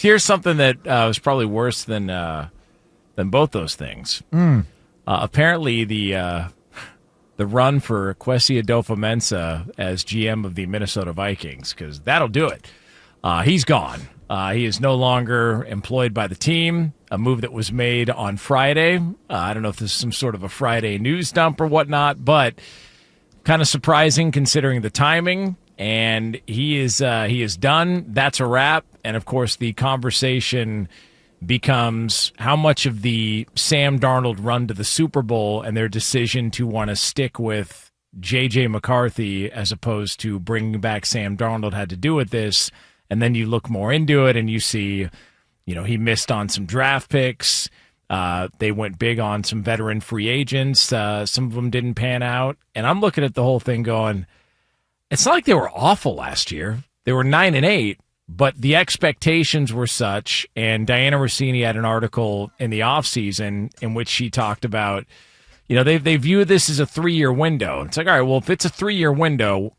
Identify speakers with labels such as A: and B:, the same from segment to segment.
A: here's something that was probably worse than both those things. Apparently, the run for Kwesi Adofo-Mensah as GM of the Minnesota Vikings, because that'll do it. He's gone. He is no longer employed by the team, a move that was made on Friday. I don't know if this is some sort of a Friday news dump or whatnot, but kind of surprising considering the timing. And he is done. That's a wrap. And, of course, the conversation becomes how much of the Sam Darnold run to the Super Bowl and their decision to want to stick with J.J. McCarthy as opposed to bringing back Sam Darnold had to do with this. And then you look more into it and you see, he missed on some draft picks. They went big on some veteran free agents. Some of them didn't pan out. And I'm looking at the whole thing going, it's not like they were awful last year. They were 9-8. But the expectations were such, and Diana Rossini had an article in the offseason in which she talked about, they view this as a 3-year window. It's like, all right, well, if it's a 3-year window,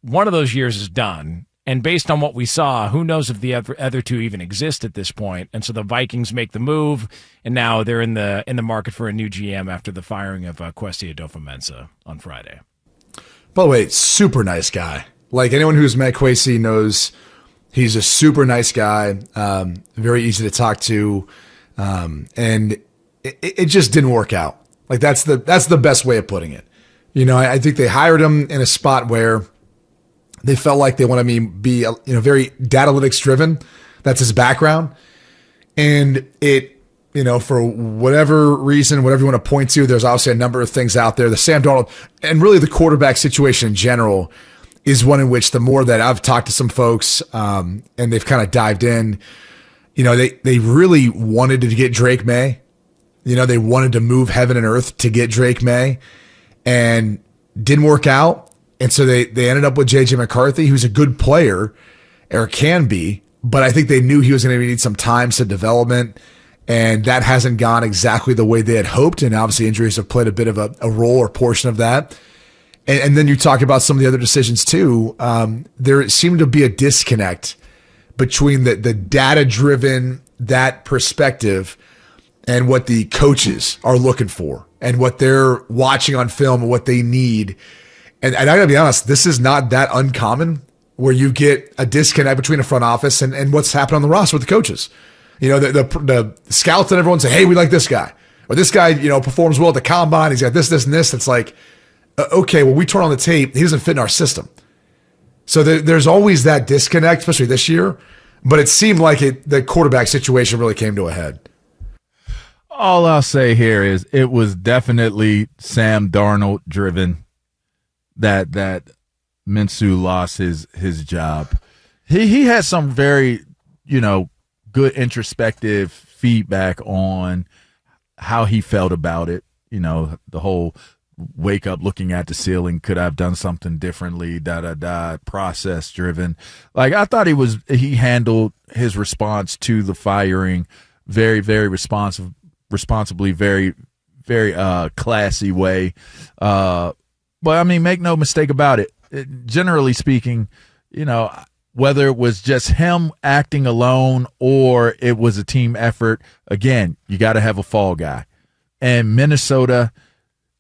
A: one of those years is done. And based on what we saw, who knows if the other two even exist at this point. And so the Vikings make the move, and now they're in the market for a new GM after the firing of Kwesi Adofo-Mensah on Friday.
B: By the way, super nice guy. Like anyone who's met Kwesi knows he's a super nice guy, very easy to talk to, and it just didn't work out. Like that's the best way of putting it. I think they hired him in a spot where they felt like they want to be very data analytics driven. That's his background, and for whatever reason, whatever you want to point to, there's obviously a number of things out there. The Sam Darnold and really the quarterback situation in general is one in which the more that I've talked to some folks and they've kind of dived in, they really wanted to get Drake May. They wanted to move heaven and earth to get Drake May and didn't work out. And so they ended up with J.J. McCarthy, who's a good player or can be, but I think they knew he was going to need some time to development, and that hasn't gone exactly the way they had hoped. And obviously injuries have played a bit of a role or portion of that. And then you talk about some of the other decisions too. There seemed to be a disconnect between the data-driven, that perspective, and what the coaches are looking for and what they're watching on film and what they need. And I gotta be honest, this is not that uncommon where you get a disconnect between a front office and what's happened on the roster with the coaches. The scouts and everyone say, hey, we like this guy. Or this guy, performs well at the combine. He's got this, this, and this. It's like, okay, well, we turn on the tape. He doesn't fit in our system. So there's always that disconnect, especially this year. But it seemed like the quarterback situation really came to a head.
C: All I'll say here is it was definitely Sam Darnold driven that Minshew lost his job. He had some very, good introspective feedback on how he felt about it. The whole wake up looking at the ceiling, could I have done something differently, process driven. Like I thought he handled his response to the firing very, very responsibly, very, very classy way. But I mean, make no mistake about it. Generally speaking, whether it was just him acting alone or it was a team effort, again, you got to have a fall guy. And Minnesota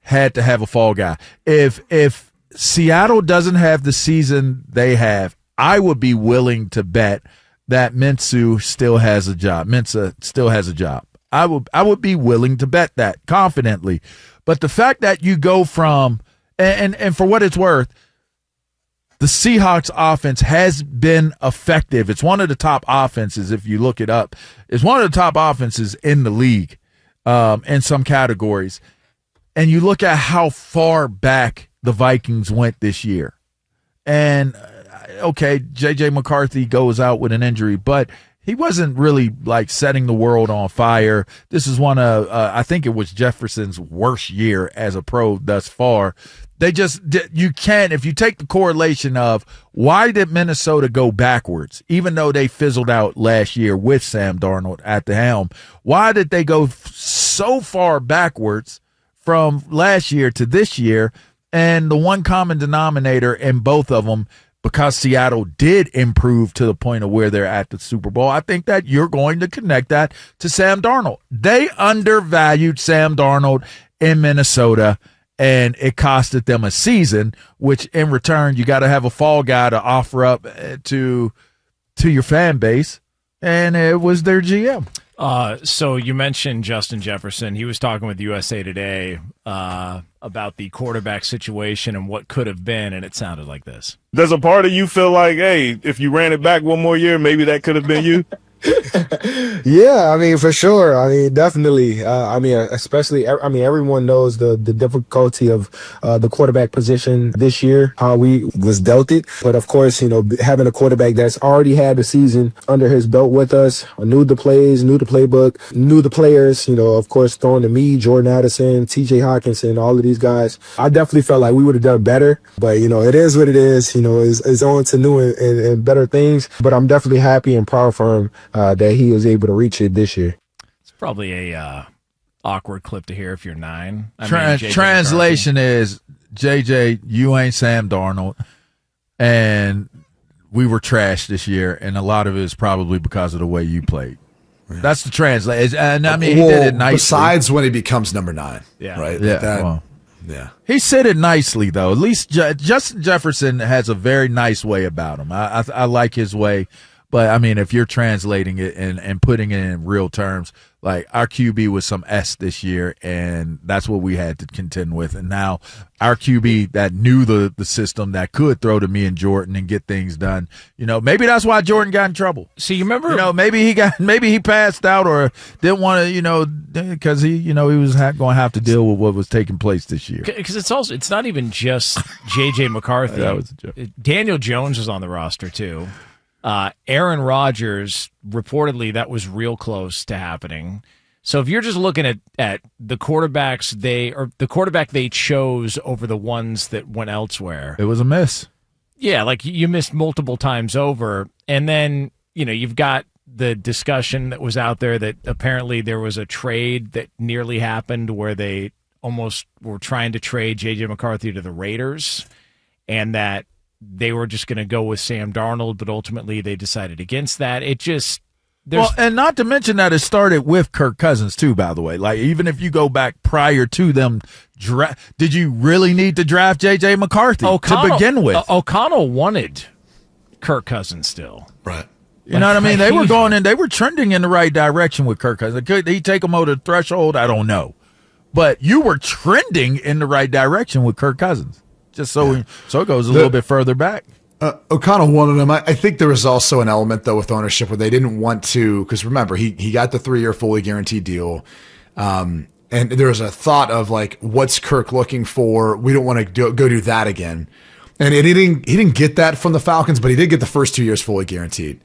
C: had to have a fall guy. If Seattle doesn't have the season they have, I would be willing to bet that Minshew still has a job. Mensah still has a job. I would be willing to bet that confidently. But the fact that you go from and for what it's worth, the Seahawks offense has been effective. It's one of the top offenses, if you look it up. It's one of the top offenses in the league in some categories. And you look at how far back the Vikings went this year. And, okay, J.J. McCarthy goes out with an injury, but he wasn't really, like, setting the world on fire. This is one of, I think it was Jefferson's worst year as a pro thus far. You can't, if you take the correlation of why did Minnesota go backwards, even though they fizzled out last year with Sam Darnold at the helm, why did they go so far backwards from last year to this year? And the one common denominator in both of them because Seattle did improve to the point of where they're at the Super Bowl, I think that you're going to connect that to Sam Darnold. They undervalued Sam Darnold in Minnesota, and it costed them a season, which in return, you got to have a fall guy to offer up to your fan base, and it was their GM.
A: So you mentioned Justin Jefferson. He was talking with USA Today about the quarterback situation and what could have been, and it sounded like this.
D: Does a part of you feel like, hey, if you ran it back one more year, maybe that could have been you?
E: Yeah, I mean, for sure. I mean, definitely. Especially, everyone knows the difficulty of the quarterback position this year, how we was dealt it. But of course, having a quarterback that's already had the season under his belt with us, knew the plays, knew the playbook, knew the players, of course, throwing to me, Jordan Addison, TJ Hawkinson, all of these guys. I definitely felt like we would have done better. But, it is what it is. It's on to new and better things. But I'm definitely happy and proud for him that he was able to reach it this year.
A: It's probably a awkward clip to hear if you're 9.
C: Translation is, JJ, you ain't Sam Darnold, and we were trash this year, and a lot of it is probably because of the way you played. Yeah. That's the translation. And he did it nicely.
B: Besides when he becomes number 9.
A: Yeah.
B: Right?
C: Yeah.
B: Yeah.
C: He said it nicely, though. At least Justin Jefferson has a very nice way about him. I like his way. But, if you're translating it and putting it in real terms, like our QB was some S this year, and that's what we had to contend with. And now our QB that knew the system, that could throw to me and Jordan and get things done, maybe that's why Jordan got in trouble.
A: See, you remember?
C: Maybe he passed out or didn't want to, because he was going to have to deal with what was taking place this year.
A: Because it's not even just J.J. McCarthy.
C: That was a joke.
A: Daniel Jones was on the roster, too. Aaron Rodgers, reportedly, that was real close to happening. So if you're just looking at the quarterbacks the quarterback they chose over the ones that went elsewhere,
C: it was a miss.
A: Yeah, like you missed multiple times over. And then, you've got the discussion that was out there that apparently there was a trade that nearly happened where they almost were trying to trade J.J. McCarthy to the Raiders, and that they were just going to go with Sam Darnold, but ultimately they decided against that. And
C: not to mention that it started with Kirk Cousins too, by the way. Like, even if you go back prior to them, did you really need to draft J.J. McCarthy to begin with?
A: O'Connell wanted Kirk Cousins still.
B: Right.
C: You know what I mean? They were they were trending in the right direction with Kirk Cousins. Could he take them over the threshold? I don't know. But you were trending in the right direction with Kirk Cousins. Just so it goes a little bit further back.
B: O'Connell wanted him. I think there was also an element, though, with ownership where they didn't want to, because remember, he got the 3-year fully guaranteed deal. And there was a thought of, like, what's Kirk looking for? We don't want to go do that again. And he didn't get that from the Falcons, but he did get the first 2 years fully guaranteed.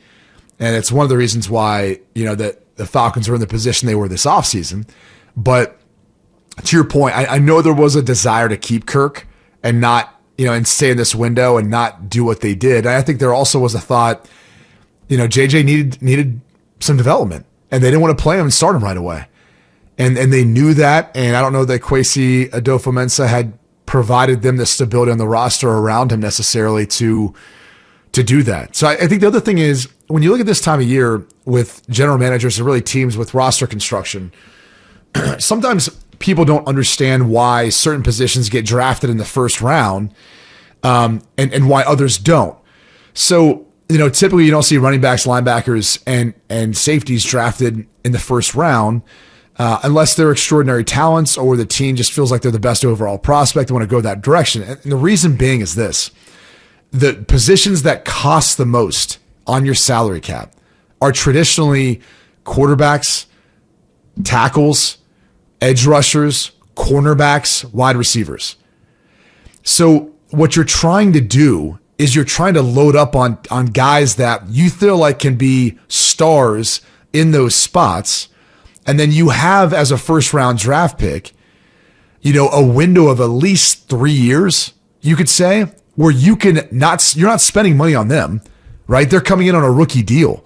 B: And it's one of the reasons why, that the Falcons were in the position they were this offseason. But to your point, I know there was a desire to keep Kirk and not, and stay in this window and not do what they did. And I think there also was a thought, JJ needed some development, and they didn't want to play him and start him right away. And they knew that. And I don't know that Kwesi Adofo-Mensah had provided them the stability on the roster around him necessarily to do that. So I think the other thing is, when you look at this time of year with general managers and really teams with roster construction, sometimes people don't understand why certain positions get drafted in the first round, and why others don't. So, typically you don't see running backs, linebackers, and safeties drafted in the first round unless they're extraordinary talents or the team just feels like they're the best overall prospect and want to go that direction. And the reason being is this: the positions that cost the most on your salary cap are traditionally quarterbacks, tackles, edge rushers, cornerbacks, wide receivers. So what you're trying to do is you're trying to load up on guys that you feel like can be stars in those spots. And then you have, as a first round draft pick, a window of at least 3 years, you could say, where you're not spending money on them, right? They're coming in on a rookie deal.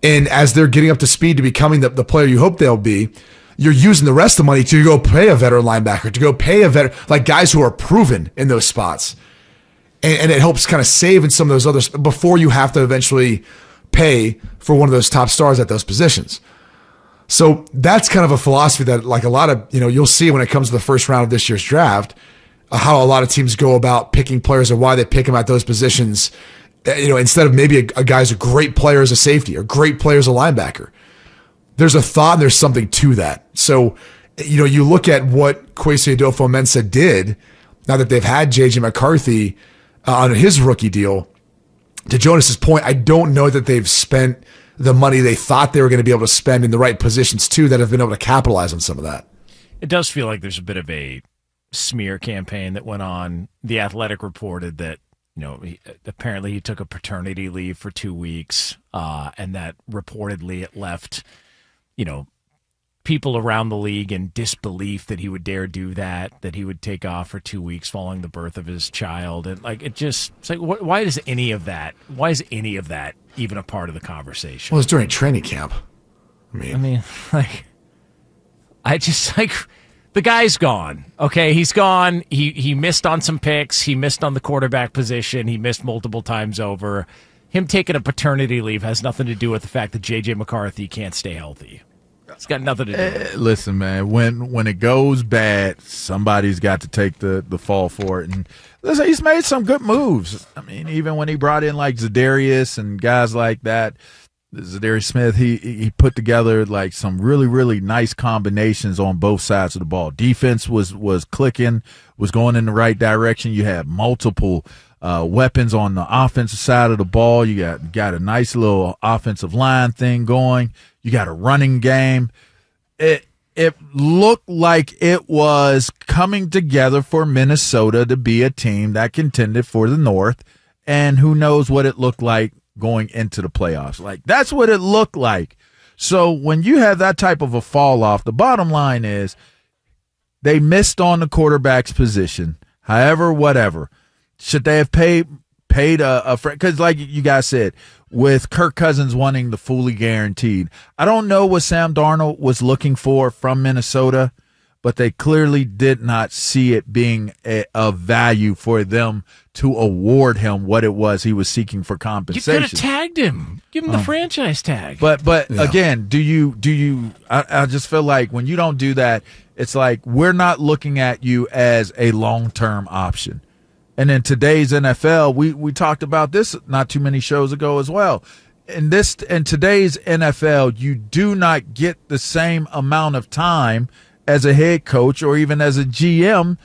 B: And as they're getting up to speed to becoming the player you hope they'll be, you're using the rest of the money to go pay a veteran linebacker, to go pay a veteran, like guys who are proven in those spots. and it helps kind of save in some of those others before you have to eventually pay for one of those top stars at those positions. So that's kind of a philosophy that, like, a lot of, you'll see when it comes to the first round of this year's draft, how a lot of teams go about picking players and why they pick them at those positions, instead of maybe a guy's a great player as a safety or great player as a linebacker. There's a thought and there's something to that. So, you look at what Kwesi Adofo-Mensah did now that they've had J.J. McCarthy on his rookie deal. To Jonas's point, I don't know that they've spent the money they thought they were going to be able to spend in the right positions too, that have been able to capitalize on some of that.
A: It does feel like there's a bit of a smear campaign that went on. The Athletic reported that, apparently he took a paternity leave for 2 weeks, and that reportedly it left, people around the league in disbelief that he would dare do that he would take off for 2 weeks following the birth of his child. And it's like, why is any of that even a part of the conversation?
B: Well, it's during training camp.
A: The guy's gone. Okay, he's gone. He missed on some picks. He missed on the quarterback position. He missed multiple times over. Him taking a paternity leave has nothing to do with the fact that J.J. McCarthy can't stay healthy. It's got nothing to do with it.
C: Listen, man, when it goes bad, somebody's got to take the fall for it. And listen, he's made some good moves. I mean, even when he brought in like Zadarius and guys like that, Zadarius Smith, he put together like some really, really nice combinations on both sides of the ball. Defense was clicking, was going in the right direction. You had multiple weapons on the offensive side of the ball. You got a nice little offensive line thing going. You got a running game. It looked like it was coming together for Minnesota to be a team that contended for the North, and who knows what it looked like going into the playoffs. Like, that's what it looked like. So when you have that type of a fall off, the bottom line is they missed on the quarterback's position. However, whatever. Should they have paid a friend? Because like you guys said, with Kirk Cousins wanting the fully guaranteed, I don't know what Sam Darnold was looking for from Minnesota, but they clearly did not see it being of value for them to award him what it was he was seeking for compensation.
A: You could have tagged him. Give him the franchise tag.
C: But yeah. Again, do you I just feel like when you don't do that, it's like we're not looking at you as a long-term option. And in today's NFL, we talked about this not too many shows ago as well. In today's NFL, you do not get the same amount of time as a head coach or even as a GM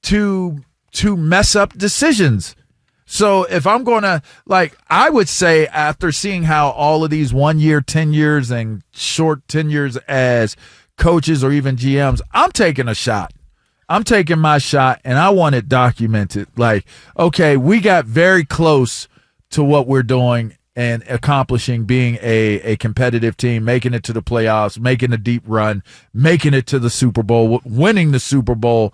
C: to mess up decisions. So if I'm going to, I would say after seeing how all of these 1 year, 10 years, and short tenures as coaches or even GMs, I'm taking a shot. I'm taking my shot, and I want it documented. Like, okay, we got very close to what we're doing and accomplishing, being a competitive team, making it to the playoffs, making a deep run, making it to the Super Bowl, winning the Super Bowl.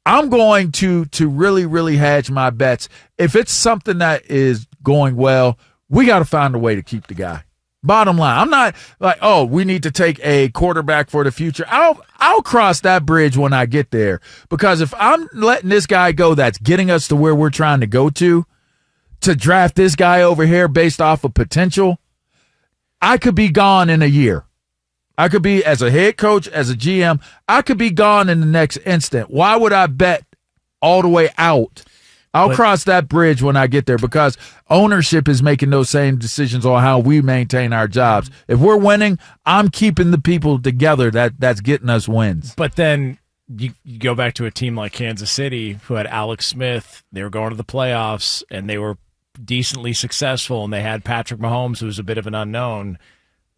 C: I'm going to really, really hedge my bets. If it's something that is going well, we got to find a way to keep the guy. Bottom line, I'm not like, oh, we need to take a quarterback for the future. I'll cross that bridge when I get there, because if I'm letting this guy go that's getting us to where we're trying to go to draft this guy over here based off of potential, I could be gone in a year. I could be, as a head coach, as a GM, I could be gone in the next instant. Why would I bet all the way out? I'll cross that bridge when I get there, because ownership is making those same decisions on how we maintain our jobs. If we're winning, I'm keeping the people together that's getting us wins.
A: But then you go back to a team like Kansas City, who had Alex Smith. They were going to the playoffs, and they were decently successful, and they had Patrick Mahomes, who was a bit of an unknown.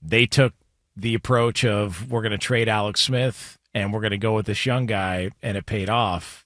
A: They took the approach of, we're going to trade Alex Smith, and we're going to go with this young guy, and it paid off.